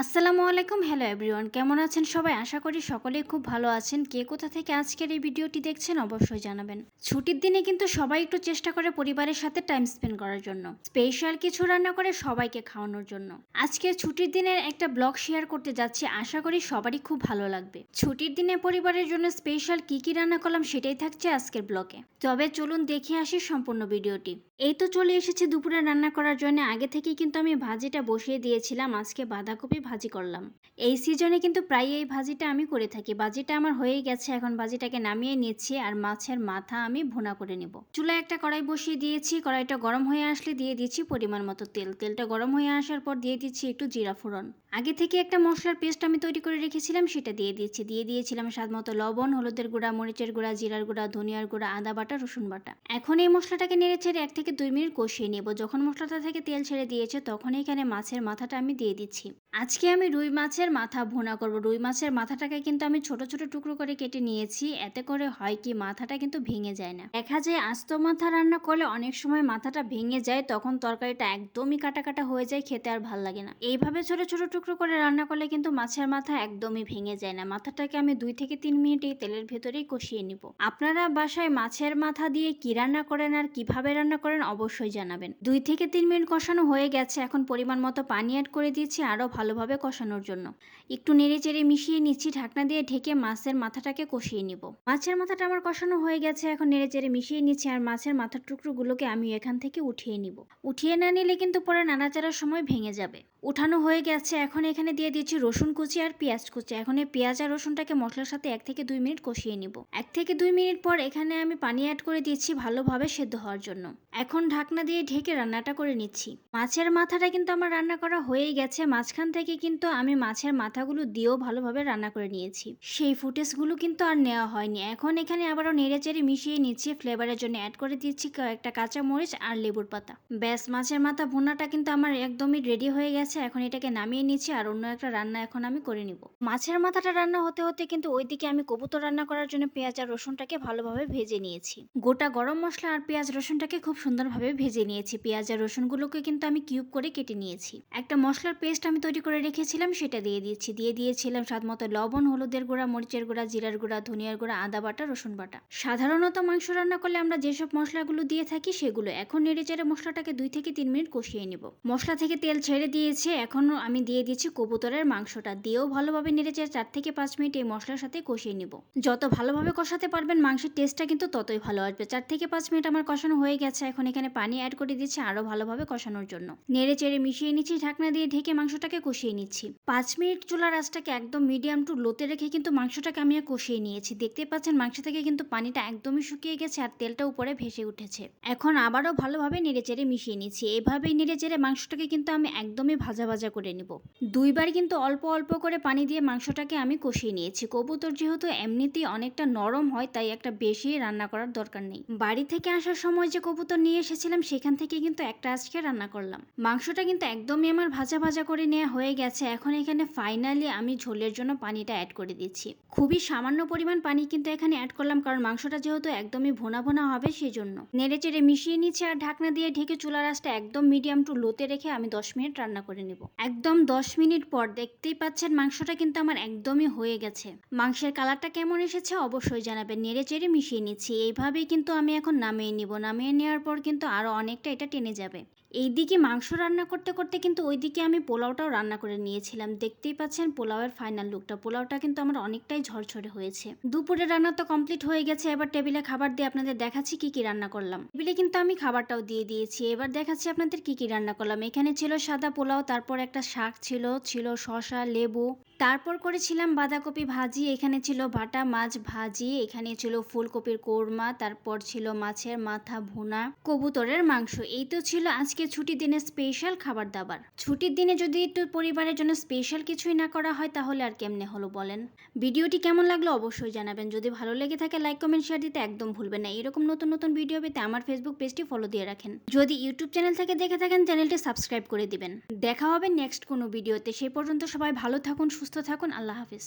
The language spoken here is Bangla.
আসসালামু আলাইকুম। হ্যালো এভরিওয়ান, কেমন আছেন সবাই? আশা করি সকলেই খুব ভালো আছেন। কে কোথা থেকে আজকের এই ভিডিওটি দেখছেন অবশ্যই জানাবেন। ছুটির দিনে কিন্তু সবাই একটু চেষ্টা করে পরিবারের সাথে টাইম স্পেন্ড করার জন্য, স্পেশাল কিছু রান্না করে সবাইকে খাওয়ানোর জন্য। আজকে ছুটির দিনের একটা ব্লগ শেয়ার করতে যাচ্ছি, আশা করি সবারই খুব ভালো লাগবে। ছুটির দিনে পরিবারের জন্য স্পেশাল কি রান্না করলাম সেটাই থাকছে আজকের ব্লগে। তবে চলুন দেখে আসি সম্পূর্ণ ভিডিওটি। এই তো চলে এসেছি দুপুরে রান্না করার জন্য। আগে থেকেই কিন্তু আমি ভাজিটা বসিয়ে দিয়েছিলাম। আজকে বাঁধাকপি ভাজি করলাম। এই সিজনে কিন্তু প্রায় এই ভাজিটা আমি করে থাকি। ভাজিটা আমার হয়েই গেছে, এখন ভাজিটাকে নামিয়ে নিচ্ছি আর মাছের মাথা আমি ভুনা করে নেব। চুলায় একটা কড়াই বসিয়ে দিয়েছি। কড়াইটা গরম হয়ে আসলে দিয়ে দিচ্ছি পরিমাণ মতো তেল। তেলটা গরম হয়ে আসার পর দিয়ে দিচ্ছি একটু জিরা ফোড়ন। আগে থেকে একটা মশলার পেস্ট আমি তৈরি করে রেখেছিলাম, সেটা দিয়ে দিয়েছিলাম স্বাদ মতো লবণ, হলুদের গুঁড়া, মরিচের গুঁড়া, জিরার গুঁড়া, ধনিয়ার গুঁড়া, আদা বাটা, রসুন বাটা। এখন এই মশলাটাকে নেড়ে ছেড়ে 1 থেকে 2 মিনিট কষিয়ে নেব। যখন মশলাটা থেকে তেল ছেড়ে দিয়েছে তখন এখানে মাছের মাথাটা আমি দিয়ে দিচ্ছি। আজকে আমি রুই মাছের মাথা ভুনা করব। রুই মাছের মাথাটাকে কিন্তু আমি ছোট ছোট টুকরো করে কেটে নিয়েছি। এতে করে হয় কি, মাথাটা কিন্তু ভেঙে যায় না। দেখা যায় আস্ত মাথা রান্না করলে অনেক সময় মাথাটা ভেঙে যায়, তখন তরকারিটা একদমই কাটা কাটা হয়ে যায়, খেতে আর ভাল লাগে না। এইভাবে ছোট ছোট টুকরো করে রান্না করলে কিন্তু মাছের মাথা একদমই ভেঙে যায় না। মাথাটাকে আমি 2 থেকে 3 মিনিট এই তেলের ভেতরেই কষিয়ে নিব। আপনারা বাসায় মাছের মাথা দিয়ে কি রান্না করেন আর কিভাবে রান্না করেন অবশ্যই জানাবেন। 2 থেকে 3 মিনিট কষানো হয়ে গেছে। এখন পরিমাণ মতো পানি অ্যাড করে দিচ্ছি আরো ভালোভাবে কষানোর জন্য। একটু নেড়ে চেড়ে মিশিয়ে নিচ্ছি, ঢাকনা দিয়ে ঢেকে মাছের মাথাটাকে কষিয়ে নিব। মাছের মাথাটা আমার কষানো হয়ে গেছে। এখন নেড়ে চেড়ে মিশিয়ে নিচ্ছি আর মাছের মাথার টুকরোগুলোকে আমি এখান থেকে উঠিয়ে নিব। উঠিয়ে না নিলে কিন্তু পরে নাড়াচাড়ার সময় ভেঙে যাবে। উঠানো হয়ে গেছে। এখন এখানে দিয়ে দিচ্ছি রসুন কুচি আর পেঁয়াজ কুচি। এখন এই পেঁয়াজ আর রসুনটাকে মশলার সাথে 1 থেকে 2 মিনিট কষিয়ে নিব। 1 থেকে 2 মিনিট পর এখানে আমি পানি অ্যাড করে দিচ্ছি ভালোভাবে সেদ্ধ হওয়ার জন্য। এখন ঢাকনা দিয়ে ঢেকে রান্নাটা করে নিচ্ছি। মাছের মাথাটা কিন্তু আমার রান্না করা হয়েই গেছে। মাঝখান থেকে কিন্তু আমি মাছের মাথাগুলো দিয়েও ভালোভাবে রান্না করে নিয়েছি। সেই ফুটেজগুলো কিন্তু আর নেওয়া হয়নি। এখন এখানে আবারও নেড়ে চেড়ে মিশিয়ে নিচ্ছি। ফ্লেভারের জন্য অ্যাড করে দিচ্ছি কয়েকটা কাঁচা মরিচ আর লেবুর পাতা। ব্যাস, মাছের মাথা ভুনাটা কিন্তু আমার একদমই রেডি হয়ে গেছে। এখন এটাকে নামিয়ে নিচ্ছি আর অন্য একটা রান্না এখন আমি করে নিব। মাছের মাথাটা রান্না হতে হতে কিন্তু ওইদিকে আমি কবুতর রান্না করার জন্য পেঁয়াজ আর রসুনটাকে ভালোভাবে ভেজে নিয়েছি। গোটা গরম মশলা আর পেঁয়াজ রসুনটাকে খুব সুন্দরভাবে ভেজে নিয়েছি। পেঁয়াজ আর রসুনগুলোকে কিন্তু আমি কিউব করে কেটে নিয়েছি। একটা মশলার পেস্ট আমি তৈরি করে রেখেছিলাম, সেটা দিয়ে দিয়েছিলাম স্বাদ মতো লবণ, হলুদের গুঁড়া, মরিচের গুঁড়া, জিরার গুঁড়া, ধনিয়ার গুঁড়া, আদা বাটা, রসুন বাটা। সাধারণত মাংস রান্না করলে আমরা যেসব মশলাগুলো দিয়ে থাকি সেগুলো। এখন নেড়ে চেড়ে মশলাটাকে 2 থেকে 3 মিনিট কষিয়ে নিব। মশলা থেকে তেল ছেড়ে দিয়েছে। এখন আমি দিয়ে দিচ্ছি কবুতরের মাংসটা। দিয়েও ভালোভাবে নেড়ে চেড়ে 4 থেকে 5 মিনিট এই মশলার সাথে কষিয়ে নিব। যত ভালোভাবে কষাতে পারবেন মাংসের টেস্টটা কিন্তু ততই ভালো আসবে। 4 থেকে 5 মিনিট আমার কষানো হয়ে গেছে। এখন এখানে পানি অ্যাড করে দিচ্ছি আরো ভালোভাবে কষানোর জন্য। নেড়ে চেড়ে মিশিয়ে নিচ্ছি, ঢাকনা দিয়ে ঢেকে মাংসটাকে কষিয়ে নিচ্ছি। 5 মিনিট চুলার আঁচটাকে একদম মিডিয়াম টু লোতে রেখে কিন্তু মাংসটাকে আমি কষিয়ে নিয়েছি। দেখতে পাচ্ছেন মাংস থেকে কিন্তু পানিটা একদমই শুকিয়ে গেছে আর তেলটা উপরে ভেসে উঠেছে। এখন আবারও ভালোভাবে নেড়ে চেড়ে মিশিয়ে নিচ্ছি। এভাবেই নেড়ে চেড়ে মাংসটাকে কিন্তু আমি একদমই ভাজা ভাজা করে নিব। 2 বার কিন্তু অল্প অল্প করে পানি দিয়ে মাংসটাকে আমি কষিয়ে নিয়েছি। কবুতর যেহেতু এমনিতেই অনেকটা নরম হয়, তাই একটা বেশি রান্না করার দরকার নেই। বাড়ি থেকে আসার সময় যে কবুতর নিয়ে এসেছিলাম সেখান থেকে কিন্তু একটা আজকে রান্না করলাম। মাংসটা কিন্তু একদমই আমার ভাজা ভাজা করে নেওয়া হয়ে গেছে। এখন এখানে ফাইনালি আমি ঝোলের জন্য পানিটা অ্যাড করে দিচ্ছি। খুবই সামান্য পরিমাণ পানি কিন্তু এখানে অ্যাড করলাম, কারণ মাংসটা যেহেতু একদমই ভোনা ভোনা হবে সেই জন্য। নেড়ে চেড়ে মিশিয়ে নিচ্ছি আর ঢাকনা দিয়ে ঢেকে চুলার আঁচটা একদম মিডিয়াম টু লোতে রেখে আমি 10 মিনিট রান্না করে নিব। একদম 10 মিনিট পর দেখতেই পাচ্ছেন মাংসটা কিন্তু আমার একদমই হয়ে গেছে। মাংসের কালারটা কেমন এসেছে অবশ্যই জানাবেন। নেড়ে চেড়ে মিশিয়ে নিচ্ছি। এইভাবেই কিন্তু আমি এখন নামিয়ে নিব। নামিয়ে নেওয়ার পর কিন্তু আরো অনেকটা এটা টেনে যাবে। এইদিকে মাংস রান্না করতে করতে কিন্তু ওইদিকে আমি পোলাওটাও রান্না করে নিয়েছিলাম। দেখতেই পাচ্ছেন পোলাওয়ের ফাইনাল লুকটা। পোলাওটা কিন্তু আমার অনেকটাই ঝরঝরে হয়েছে। দুপুরে রান্না তো কমপ্লিট হয়ে গেছে। এবার টেবিলে খাবার দিয়ে আপনাদের দেখাচ্ছি কি রান্না করলাম। টেবিলে কিন্তু আমি খাবারটাও দিয়ে দিয়েছি। এবার দেখাচ্ছি আপনাদের কি রান্না করলাম। এখানে ছিল সাদা পোলাও, তারপর একটা শাক ছিল শসা, লেবু, তারপর করেছিলাম বাঁধাকপি ভাজি, এখানে ছিল বাটা মাছ ভাজি, এখানে ছিল ফুলকপির কোরমা, তারপর ছিল মাছের মাথা ভুনা, কবুতরের মাংস। এই তো ছিল আজকে ছুটির দিনে স্পেশাল খাবার দাবার। ছুটির দিনে যদি একটু পরিবারের জন্য স্পেশাল কিছুই না করা হয় তাহলে আর কেমনে হলো বলেন। ভিডিওটি কেমন লাগলো অবশ্যই জানাবেন। যদি ভালো লেগে থাকে লাইক কমেন্ট শেয়ার দিতে একদম ভুলবেন না। এরকম নতুন নতুন ভিডিও পেতে আমার ফেসবুক পেজটি ফলো দিয়ে রাখেন। যদি ইউটিউব চ্যানেল থেকে দেখে থাকেন চ্যানেলটি সাবস্ক্রাইব করে দিবেন। দেখা হবে নেক্সট কোনো ভিডিওতে। সেই পর্যন্ত সবাই ভালো থাকুন, সুস্থ থাকুন। আল্লাহ হাফিজ।